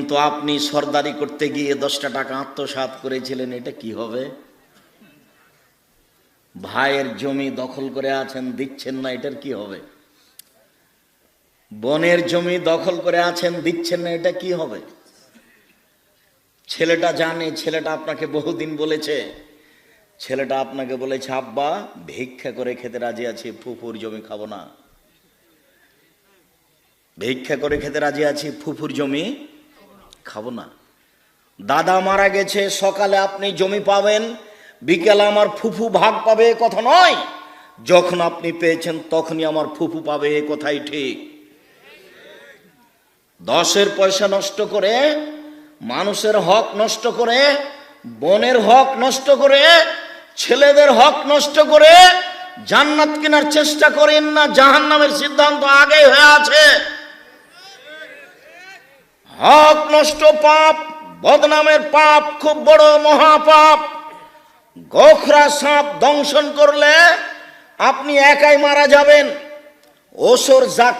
তো আপনি সরদারি করতে গিয়ে 10টা টাকা আত্মসাৎ করেছিলেন, এটা কি হবে? ভাইয়ের জমি দখল করে আছেন, দিচ্ছেন না, এটার কি হবে? বোনের জমি দখল করে আছেন, দিচ্ছেন না, এটা কি হবে? ছেলেটা জানে, ছেলেটা আপনাকে বহুদিন বলেছে, ছেলেটা আপনাকে বলেছে আব্বা ভিক্ষা করে খেতে রাজি আছি, ফুফুর জমি খাবো না। ভিক্ষা করে খেতে রাজি আছি, ফুফুর জমি খাবো না। দাদা মারা গেছে, সকালে আপনি জমি পাবেন, বিকেলে আমার ফুফু ভাগ পাবে, এ কথা নয়। যখন আপনি পেয়েছেন তখনই আমার ফুফু পাবে, এ কথাই ঠিক। 10-এর পয়সা নষ্ট করে, মানুষের হক নষ্ট করে, বোনের হক নষ্ট করে, ছেলেদের হক নষ্ট করে জান্নাত কেনার চেষ্টা করেন না। জাহান্নামের সিদ্ধান্ত আগেই হয়ে আছে। হক নষ্ট পাপ, বদনামের পাপ, খুব বড় মহাপাপ। গোখরা সাপ দংশন করলে আপনি একাই মারা যাবেন। ওসর জাকাত